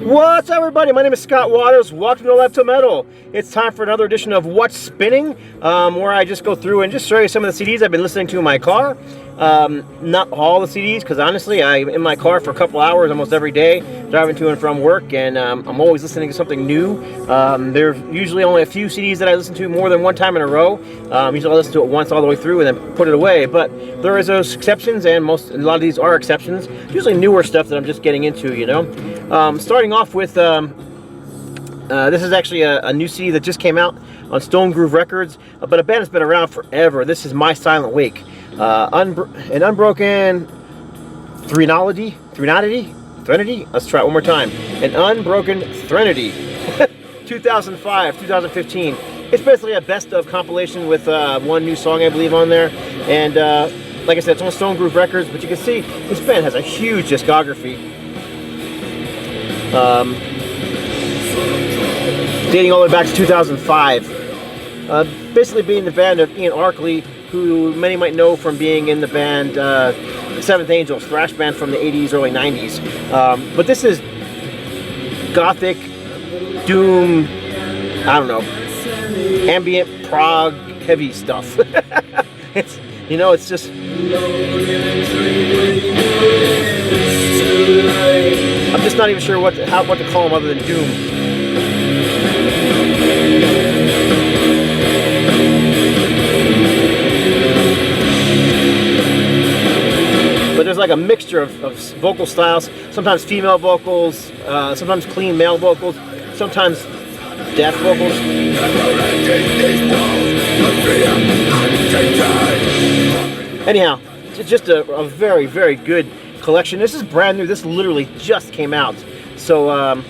What's up, everybody? My name is Scott Waters. Welcome to Left to Metal. It's time for another edition of What's Spinning, where I just go through and just show you some of the CDs I've been listening to in my car. Not all the CDs, because honestly, I'm in my car for a couple hours almost every day, driving to and from work, and I'm always listening to something new. There's usually only a few CDs that I listen to more than one time in a row. Usually I listen to it once all the way through and then put it away, but there is those exceptions, and a lot of these are exceptions. Usually newer stuff that I'm just getting into, you know. Starting off with, this is actually a new CD that just came out on Stone Groove Records, but a band that's been around forever. This is My Silent Wake. An Unbroken Threnody? Let's try it one more time. An Unbroken Threnody. 2005, 2015. It's basically a best of compilation with one new song, I believe, on there. And like I said, it's on Stone Groove Records, but you can see this band has a huge discography. Dating all the way back to 2005. Basically being the band of Ian Arkley, who many might know from being in the band Seventh Angels, thrash band from the 80s, early 90s. But this is gothic, doom, I don't know, ambient, prog, heavy stuff. It's, you know, it's just... I'm just not even sure what to call them other than doom. But there's like a mixture of vocal styles, sometimes female vocals, sometimes clean male vocals, sometimes death vocals. Anyhow, it's just a very, very good collection. This is brand new. This literally just came out. So I'm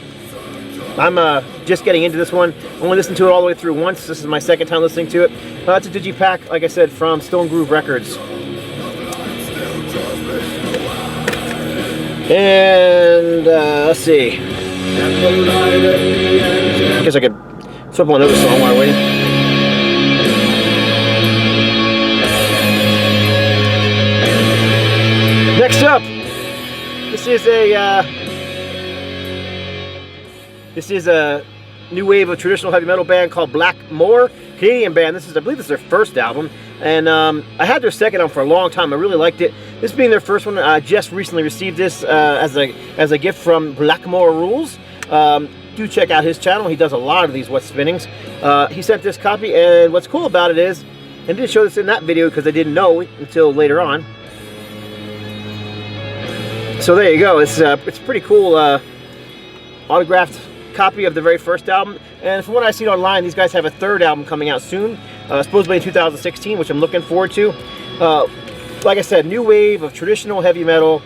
just getting into this one. Only listened to it all the way through once. This is my second time listening to it. It's a digipack, like I said, from Stone Groove Records. And let's see. I guess I could flip on another song while I'm waiting. Next up, this is a new wave of traditional heavy metal band called Blackmore, Canadian band. I believe this is their first album, and I had their second album for a long time. I really liked it. This being their first one, I just recently received this as a gift from Blackmore Rules. Do check out his channel. He does a lot of these What's Spinnings. He sent this copy, and what's cool about it is, and I didn't show this in that video because I didn't know until later on. So there you go. It's a pretty cool autographed copy of the very first album, and from what I've seen online, these guys have a third album coming out soon, supposedly in 2016, which I'm looking forward to. Like I said, new wave of traditional heavy metal,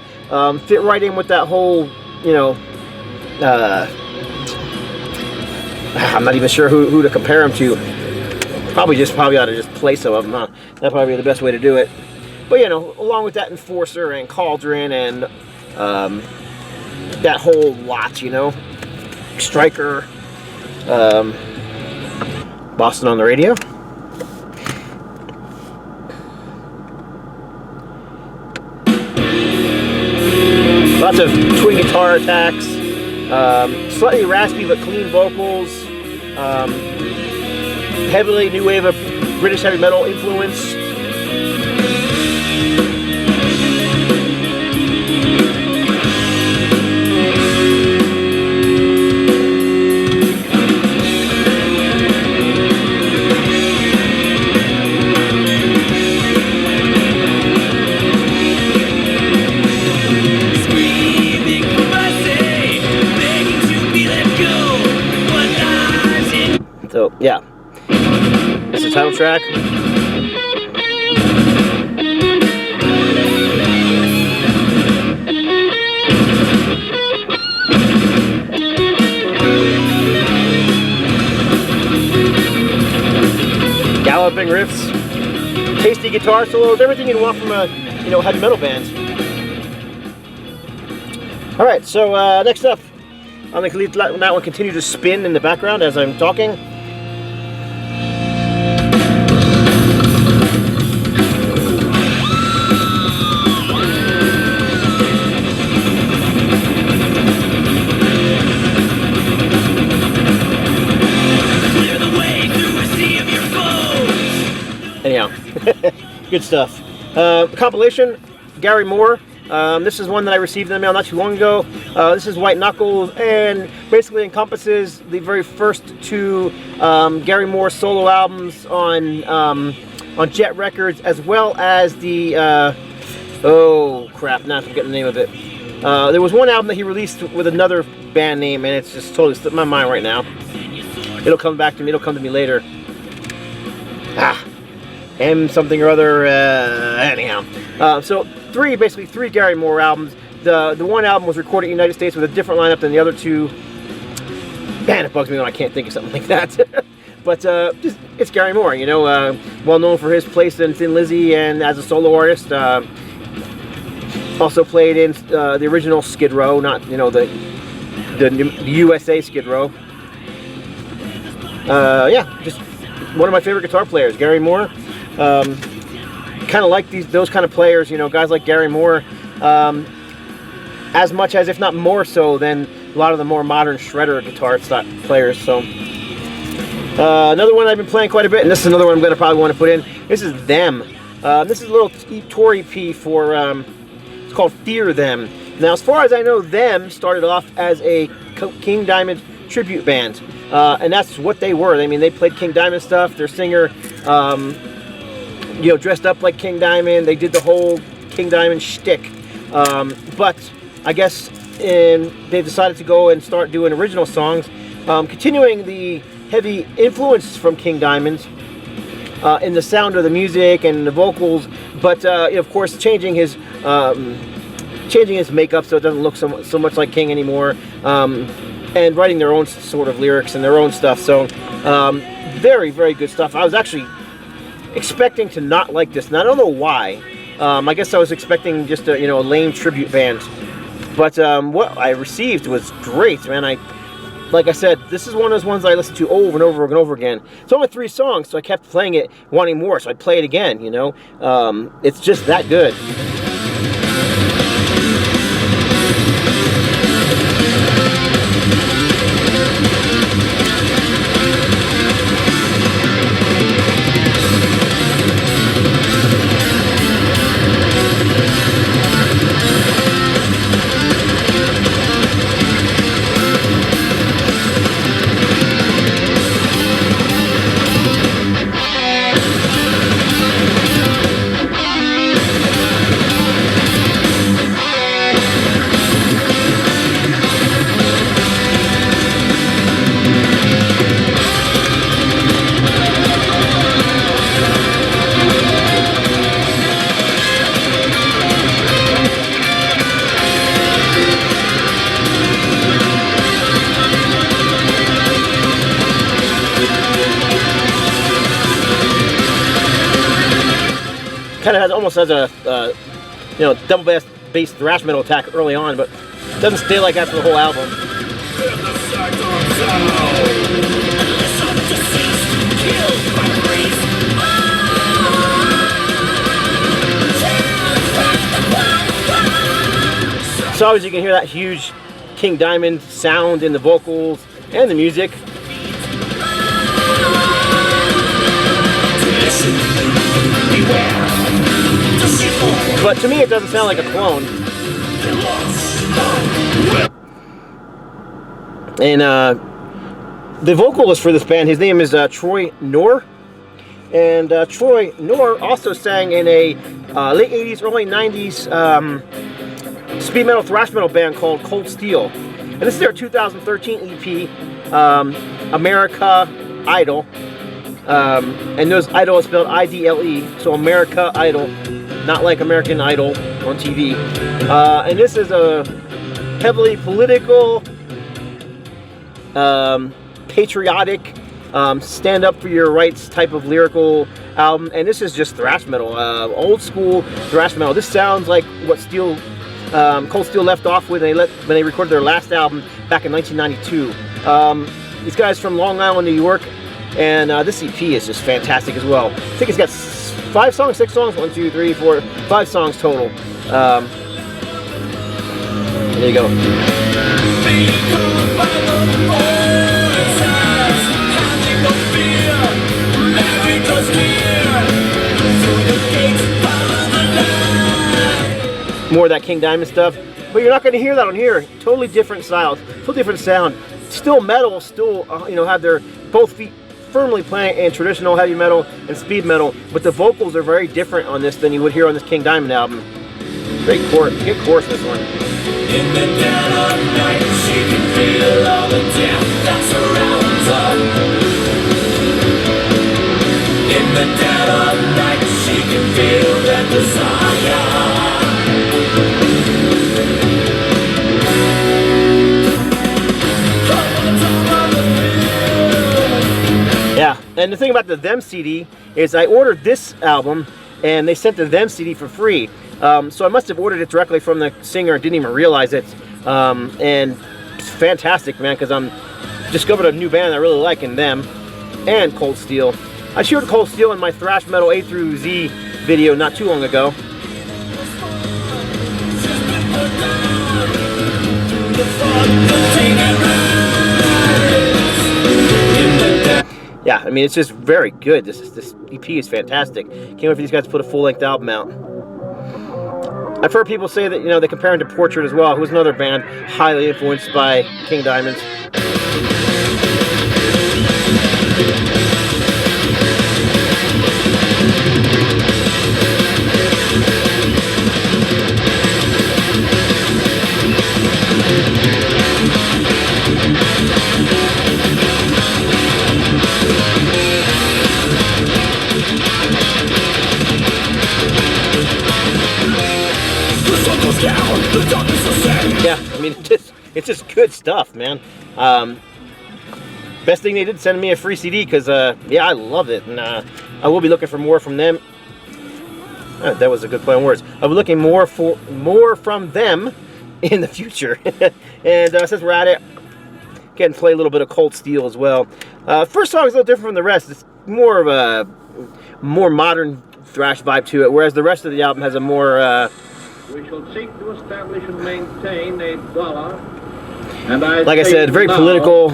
fit right in with that whole, you know, I'm not even sure who to compare them to. Probably ought to just play some of them, huh? That'd probably be the best way to do it. But you know, along with that Enforcer and Cauldron and that whole lot, you know, Striker, Boston on the Radio. Lots of twin guitar attacks, slightly raspy but clean vocals, heavily new wave of British heavy metal influence. So yeah, that's the title track. guitar solos, everything you'd want from a heavy metal band. All right, so next up, I'm going to leave that one continue to spin in the background as I'm talking. Anyhow, good stuff. Compilation, Gary Moore. This is one that I received in the mail not too long ago. This is White Knuckles, and basically encompasses the very first two Gary Moore solo albums on Jet Records, as well as the oh crap, now I'm forgetting the name of it. There was one album that he released with another band name, and it's just totally slipped my mind right now. It'll come back to me. It'll come to me later. M something or other. Anyhow, so basically three Gary Moore albums. The one album was recorded in the United States with a different lineup than the other two. Man, it bugs me when I can't think of something like that. But it's Gary Moore, well known for his place in Thin Lizzy and as a solo artist. Also played in the original Skid Row, not the USA Skid Row. Yeah, just one of my favorite guitar players, Gary Moore. Kind of like those kind of players, guys like Gary Moore, as much as, if not more so, than a lot of the more modern shredder guitar players. So another one I've been playing quite a bit, and this is another one I'm going to probably want to put in. This is Them. This is a little tour EP for, it's called Fear Them. Now, as far as I know, Them started off as a King Diamond tribute band, and that's what they were. I mean, they played King Diamond stuff. Their singer, dressed up like King Diamond. They did the whole King Diamond shtick. But I guess they decided to go and start doing original songs, continuing the heavy influence from King Diamond in the sound of the music and the vocals, but of course changing his makeup so it doesn't look so much like King anymore, and writing their own sort of lyrics and their own stuff. So very, very good stuff. I was actually expecting to not like this, and I don't know why. I guess I was expecting just a lame tribute band, but what I received was great, man. Like I said, this is one of those ones I listened to over and over and over again. It's only 3 songs, so I kept playing it, wanting more, so I'd play it again. It's just that good. Kind of almost has a double bass thrash metal attack early on, but it doesn't stay like that for the whole album. So obviously you can hear that huge King Diamond sound in the vocals and the music. But to me, it doesn't sound like a clone. And the vocalist for this band, his name is Troy Knorr. And Troy Knorr also sang in a late 80s, early 90s speed metal thrash metal band called Cold Steel. And this is their 2013 EP, America Idol. And those Idol is spelled I-D-L-E, so America Idol, not like American Idol on TV. And this is a heavily political, patriotic, stand up for your rights type of lyrical album, and this is just thrash metal, old school thrash metal. This sounds like what Cold Steel left off with when they recorded their last album back in 1992. These guys from Long Island, New York, and this EP is just fantastic as well. I think it's got 5 songs, 6 songs, 1, 2, 3, 4, 5 songs total. There you go. More of that King Diamond stuff, but you're not going to hear that on here. Totally different styles, totally different sound. Still metal, still have their both feet firmly planted in traditional heavy metal and speed metal, but the vocals are very different on this than you would hear on this King Diamond album. Great chorus, good chorus this one. In the dead of night, she can feel all the death that surrounds her. In the dead of night, she can feel that desire. Yeah, and the thing about the Them CD is I ordered this album and they sent the Them CD for free. So I must have ordered it directly from the singer and didn't even realize it. And it's fantastic, man, because I'm discovered a new band I really like in them and Cold Steel. I showed Cold Steel in my thrash metal A through Z video not too long ago. Yeah, I mean, it's just very good. This EP is fantastic. Can't wait for these guys to put a full-length album out. I've heard people say that, they compare him to Portrait as well, who's another band highly influenced by King Diamonds. Yeah, I mean, it's just good stuff, man. Best thing they did, send me a free CD, because yeah, I love it, and I will be looking for more from them. That was a good play on words. I'll be looking more from them in the future. And since we're at it, get and play a little bit of Cold Steel as well. First song is a little different from the rest. It's more of a more modern thrash vibe to it, whereas the rest of the album has a more we shall seek to establish and maintain a dollar. Like I said, very political,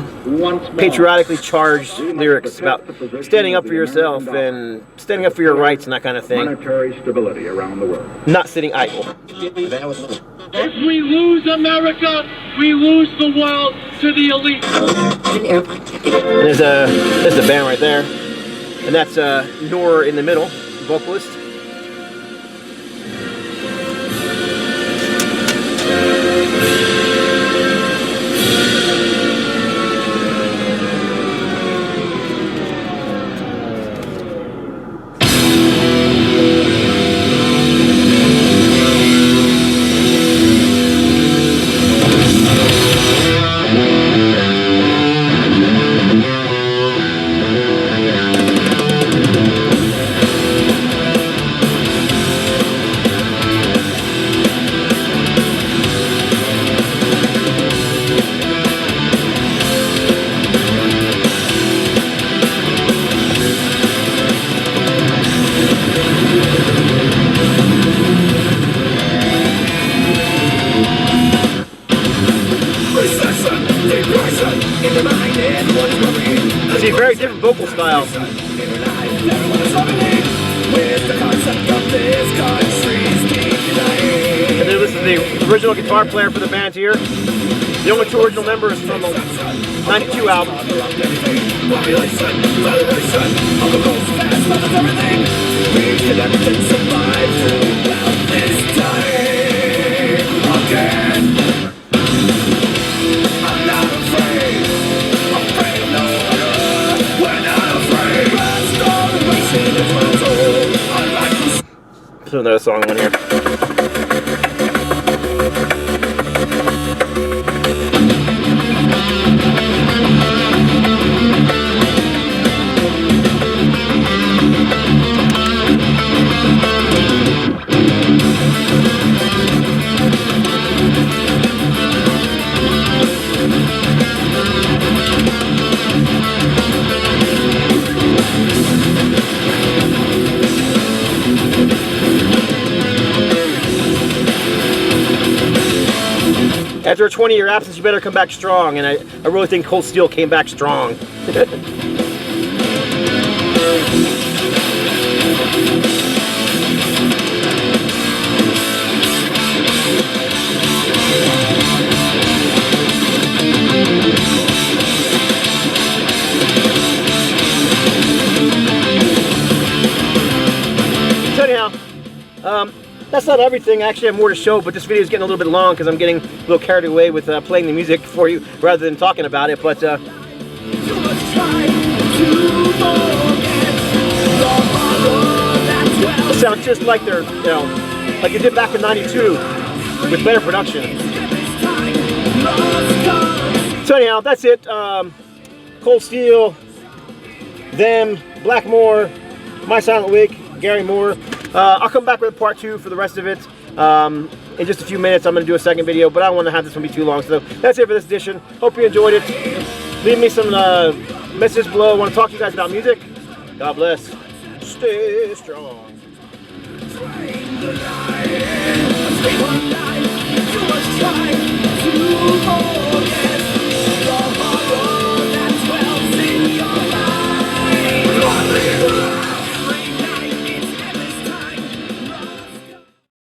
patriotically charged lyrics about standing up for yourself and standing up for your rights and that kind of thing. Monetary stability around the world. Not sitting idle. If we lose America, we lose the world to the elite. And there's the band right there, and that's Nora in the middle, vocalist. See, very different vocal styles. And then this is the original guitar player for the band here. The only 2 original members from the 92 album. Put another song on here. After a 20-year absence, you better come back strong, and I really think Cold Steel came back strong. So anyhow, that's not everything. I actually have more to show, but this video is getting a little bit long because I'm getting a little carried away with playing the music for you rather than talking about it. But it sounds just like they're, you know, like they did back in '92 with better production. So anyhow, that's it. Cold Steel, them, Blackmore, My Silent Week, Gary Moore. I'll come back with part 2 for the rest of it. In just a few minutes, I'm going to do a second video, but I don't want to have this one be too long. So that's it for this edition. Hope you enjoyed it. Leave me some messages below. I want to talk to you guys about music. God bless. Stay strong.